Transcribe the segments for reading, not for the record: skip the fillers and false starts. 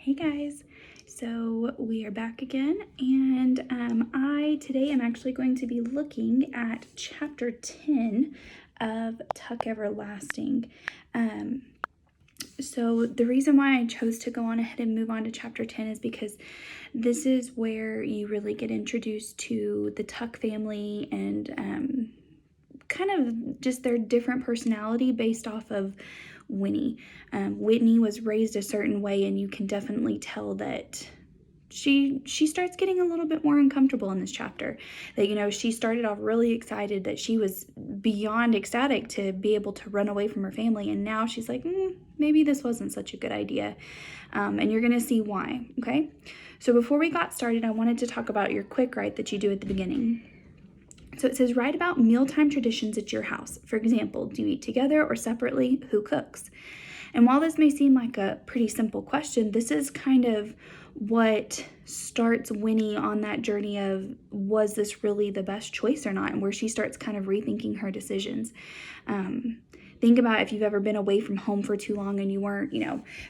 Hey guys, so we are back again, and I today am actually going to be looking at chapter 10 of Tuck Everlasting. So the reason why I chose to go on ahead and move on to chapter 10 is because this is where you really get introduced to the Tuck family and kind of just their different personality based off of Winnie. Whitney was raised a certain way, and you can definitely tell that she starts getting a little bit more uncomfortable in this chapter. That she started off really excited that she was beyond ecstatic to be able to run away from her family, and now she's like, maybe this wasn't such a good idea. And you're gonna see why. Okay, so before we got started, I wanted to talk about your quick write that you do at the beginning. So it says, write about mealtime traditions at your house. For example, do you eat together or separately? Who cooks? And while this may seem like a pretty simple question, this is kind of what starts Winnie on that journey of, was this really the best choice or not? And where she starts kind of rethinking her decisions. Think about if you've ever been away from home for too long and you weren't,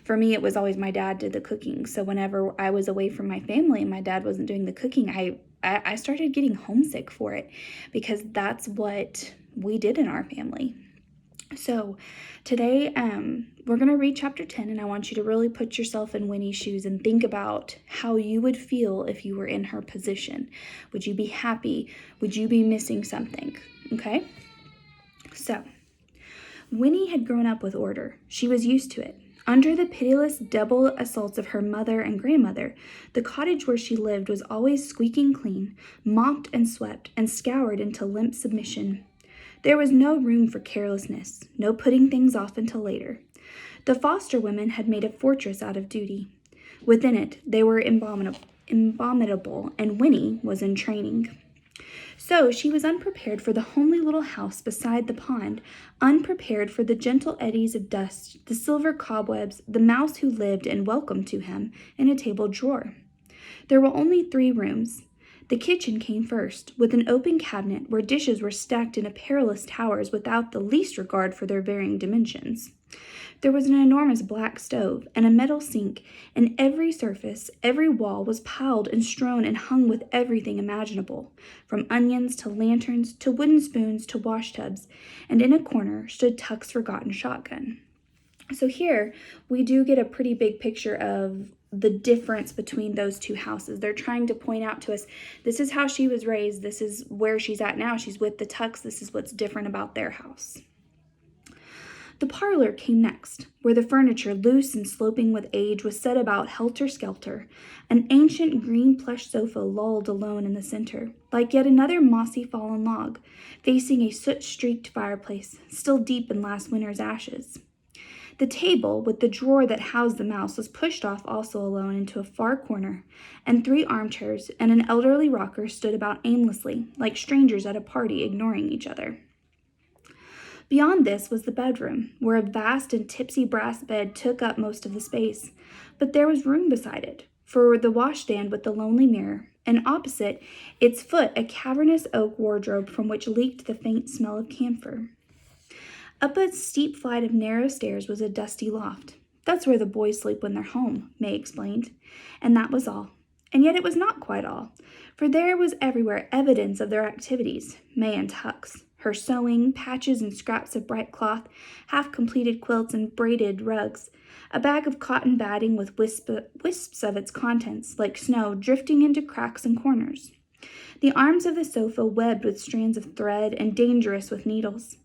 for me, it was always my dad did the cooking. So whenever I was away from my family and my dad wasn't doing the cooking, I started getting homesick for it, because that's what we did in our family. So today we're going to read chapter 10, and I want you to really put yourself in Winnie's shoes and think about how you would feel if you were in her position. Would you be happy? Would you be missing something? Okay? So Winnie had grown up with order. She was used to it. Under the pitiless double assaults of her mother and grandmother, the cottage where she lived was always squeaking clean, mopped and swept, and scoured into limp submission. There was no room for carelessness, no putting things off until later. The foster women had made a fortress out of duty. Within it, they were abominable, and Winnie was in training. So she was unprepared for the homely little house beside the pond, unprepared for the gentle eddies of dust, the silver cobwebs, the mouse who lived and welcomed to him in a table drawer. There were only 3 rooms. The kitchen came first, with an open cabinet where dishes were stacked in perilous towers without the least regard for their varying dimensions. There was an enormous black stove and a metal sink, and every surface, every wall was piled and strewn and hung with everything imaginable, from onions to lanterns to wooden spoons to washtubs, and in a corner stood Tuck's forgotten shotgun. So here we do get a pretty big picture of the difference between those two houses. They're trying to point out to us, this is how she was raised, this is where she's at now, she's with the Tucks, this is what's different about their house. The parlor came next, where the furniture, loose and sloping with age, was set about helter-skelter. An ancient green plush sofa lolled alone in the center, like yet another mossy fallen log, facing a soot-streaked fireplace, still deep in last winter's ashes. The table, with the drawer that housed the mouse, was pushed off also alone into a far corner, and 3 armchairs and an elderly rocker stood about aimlessly, like strangers at a party ignoring each other. Beyond this was the bedroom, where a vast and tipsy brass bed took up most of the space, but there was room beside it, for the washstand with the lonely mirror, and opposite its foot a cavernous oak wardrobe from which leaked the faint smell of camphor. Up a steep flight of narrow stairs was a dusty loft. That's where the boys sleep when they're home, May explained, and that was all. And yet it was not quite all, for there was everywhere evidence of their activities, May and Tuck's. Her sewing, patches and scraps of bright cloth, half-completed quilts and braided rugs, a bag of cotton batting with wisps of its contents, like snow, drifting into cracks and corners. The arms of the sofa webbed with strands of thread and dangerous with needles.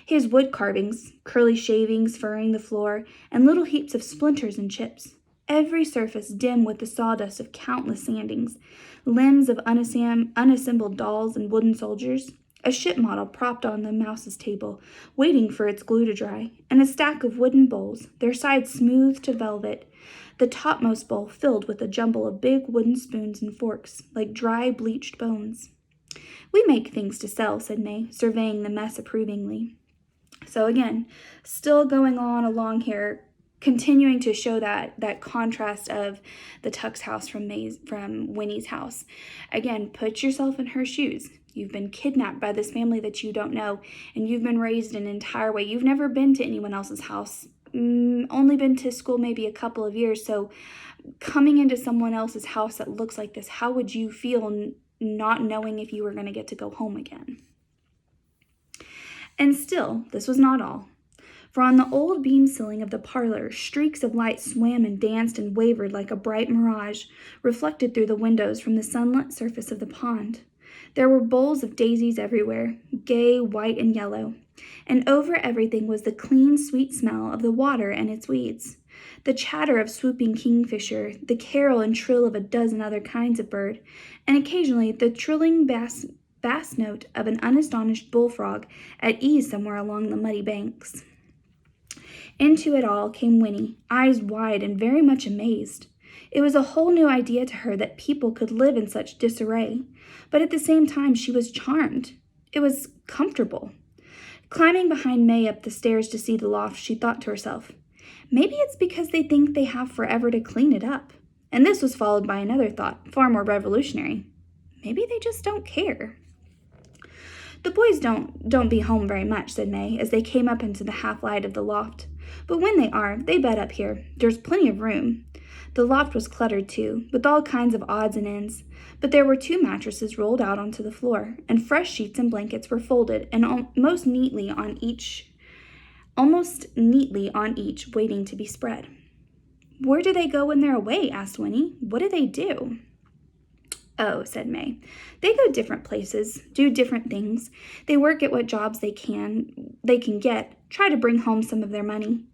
His wood carvings, curly shavings furring the floor, and little heaps of splinters and chips. Every surface dim with the sawdust of countless sandings, limbs of unassembled dolls and wooden soldiers, a ship model propped on the mouse's table, waiting for its glue to dry, and a stack of wooden bowls, their sides smooth to velvet, the topmost bowl filled with a jumble of big wooden spoons and forks, like dry, bleached bones. "We make things to sell," said May, surveying the mess approvingly. So again, still going on along here, continuing to show that contrast of the Tuck's house from Winnie's house. Again, put yourself in her shoes. You've been kidnapped by this family that you don't know, and you've been raised an entire way. You've never been to anyone else's house only been to school maybe a couple of years, so coming into someone else's house that looks like this, how would you feel not knowing if you were going to get to go home again? And still, this was not all. For on the old beam ceiling of the parlor, streaks of light swam and danced and wavered like a bright mirage, reflected through the windows from the sunlit surface of the pond. There were bowls of daisies everywhere, gay white and yellow, and over everything was the clean, sweet smell of the water and its weeds, the chatter of swooping kingfisher, the carol and trill of a dozen other kinds of bird, and occasionally the trilling bass note of an unastonished bullfrog at ease somewhere along the muddy banks. Into it all came Winnie, eyes wide and very much amazed. It was a whole new idea to her that people could live in such disarray, but at the same time she was charmed. It was comfortable. Climbing behind May up the stairs to see the loft, she thought to herself, maybe it's because they think they have forever to clean it up. And this was followed by another thought, far more revolutionary. Maybe they just don't care. The boys don't be home very much, said May, as they came up into the half-light of the loft. But when they are, they bed up here. There's plenty of room. The loft was cluttered, too, with all kinds of odds and ends, but there were 2 mattresses rolled out onto the floor, and fresh sheets and blankets were folded and almost neatly on each, waiting to be spread. Where do they go when they're away? Asked Winnie. What do they do? Oh, said May. They go different places, do different things. They work at what jobs they can get, try to bring home some of their money.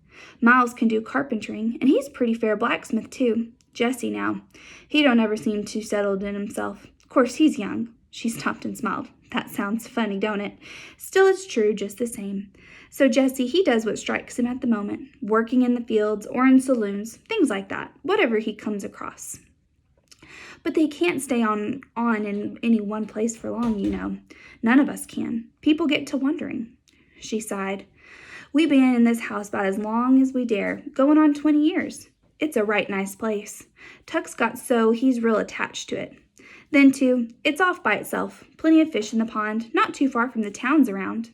Miles can do carpentering, and he's a pretty fair blacksmith, too. Jesse, now, he don't ever seem too settled in himself. Of course, he's young. She stopped and smiled. That sounds funny, don't it? Still, it's true just the same. So Jesse, he does what strikes him at the moment, working in the fields or in saloons, things like that, whatever he comes across. But they can't stay on in any one place for long, you know. None of us can. People get to wondering. She sighed. We've been in this house about as long as we dare, going on 20 years. It's a right nice place. Tuck's got so he's real attached to it. Then, too, it's off by itself. Plenty of fish in the pond, not too far from the towns around.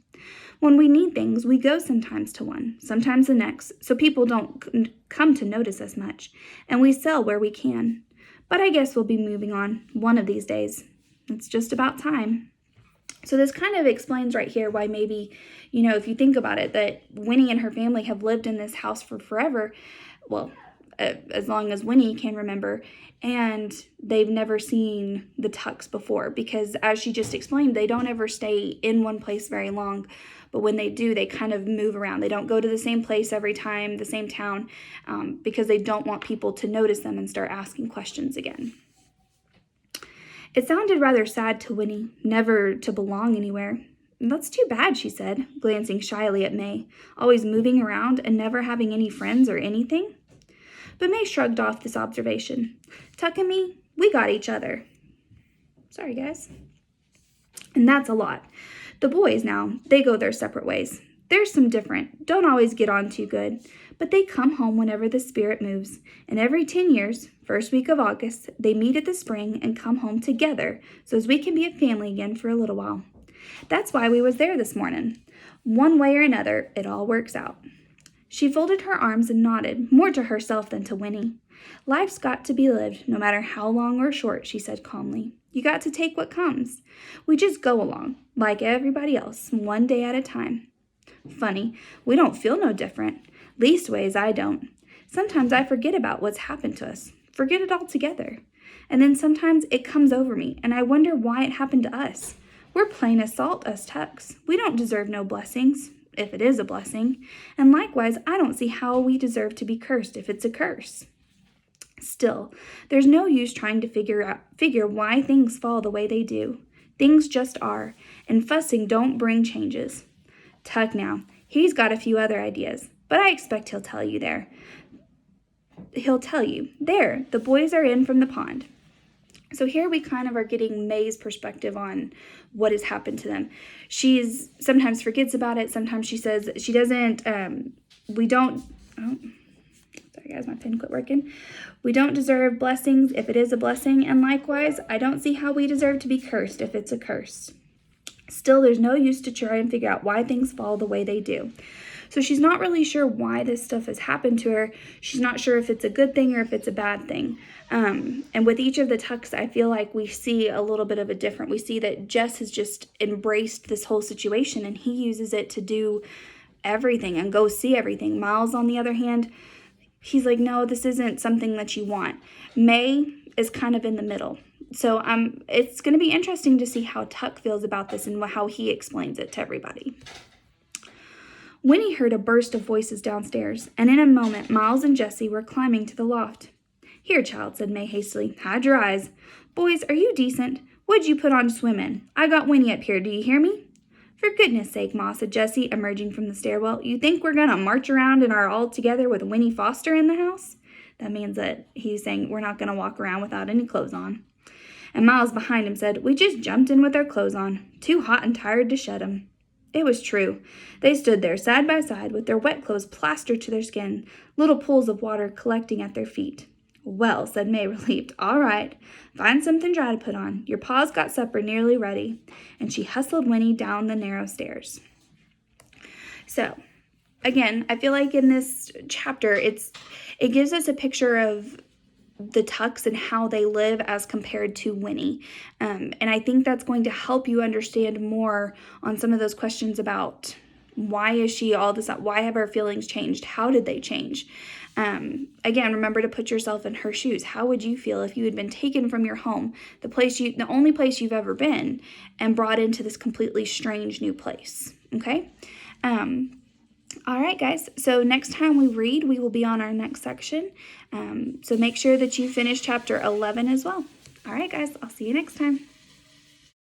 When we need things, we go sometimes to one, sometimes the next, so people don't come to notice us much, and we sell where we can. But I guess we'll be moving on one of these days. It's just about time. So this kind of explains right here why maybe, you know, if you think about it, that Winnie and her family have lived in this house for forever, well, as long as Winnie can remember, and they've never seen the Tucks before because, as she just explained, they don't ever stay in one place very long, but when they do, they kind of move around. They don't go to the same place every time, the same town, because they don't want people to notice them and start asking questions again. It sounded rather sad to Winnie, never to belong anywhere. That's too bad, she said, glancing shyly at May, always moving around and never having any friends or anything. But May shrugged off this observation. Tuck and me, we got each other. Sorry, guys. And that's a lot. The boys now, they go their separate ways. There's some different, don't always get on too good, but they come home whenever the spirit moves, and every 10 years, first week of August, they meet at the spring and come home together so as we can be a family again for a little while. That's why we was there this morning. One way or another, it all works out. She folded her arms and nodded, more to herself than to Winnie. Life's got to be lived, no matter how long or short, she said calmly. You got to take what comes. We just go along, like everybody else, one day at a time. Funny, we don't feel no different. Leastways, I don't. Sometimes I forget about what's happened to us, forget it altogether. And then sometimes it comes over me, and I wonder why it happened to us. We're plain as salt, us Tucks. We don't deserve no blessings, if it is a blessing. And likewise, I don't see how we deserve to be cursed if it's a curse. Still, there's no use trying to figure why things fall the way they do. Things just are, and fussing don't bring changes. Tuck now, he's got a few other ideas, but I expect he'll tell you, there, the boys are in from the pond. So here we kind of are getting May's perspective on what has happened to them. She's sometimes forgets about it. Sometimes she says she doesn't, sorry guys, my pen quit working. We don't deserve blessings if it is a blessing, and likewise, I don't see how we deserve to be cursed if it's a curse. Still, there's no use to try and figure out why things fall the way they do. So she's not really sure why this stuff has happened to her. She's not sure if it's a good thing or if it's a bad thing. And with each of the Tucks, I feel like we see a little bit of a different. We see that Jess has just embraced this whole situation, and he uses it to do everything and go see everything. Miles, on the other hand, he's like, no, this isn't something that you want. May is kind of in the middle. So it's going to be interesting to see how Tuck feels about this and how he explains it to everybody. Winnie heard a burst of voices downstairs, and in a moment Miles and Jessie were climbing to the loft. Here, child, said May hastily. Hide your eyes. Boys, are you decent? What'd you put on to swim in? I got Winnie up here, do you hear me? For goodness sake, Ma, said Jessie, emerging from the stairwell. You think we're going to march around in our all together with Winnie Foster in the house? That means that he's saying we're not going to walk around without any clothes on. And Miles behind him said, we just jumped in with our clothes on. Too hot and tired to shed 'em. It was true. They stood there side by side with their wet clothes plastered to their skin, little pools of water collecting at their feet. Well, said May, relieved. All right, find something dry to put on. Your pa's got supper nearly ready. And she hustled Winnie down the narrow stairs. So, again, I feel like in this chapter, it gives us a picture of the Tucks and how they live as compared to Winnie. And I think that's going to help you understand more on some of those questions about why is she all this, why have her feelings changed? How did they change? Again, remember to put yourself in her shoes. How would you feel if you had been taken from your home, the only place you've ever been, and brought into this completely strange new place? Okay? All right, guys. So next time we read, we will be on our next section. So make sure that you finish chapter 11 as well. All right, guys. I'll see you next time.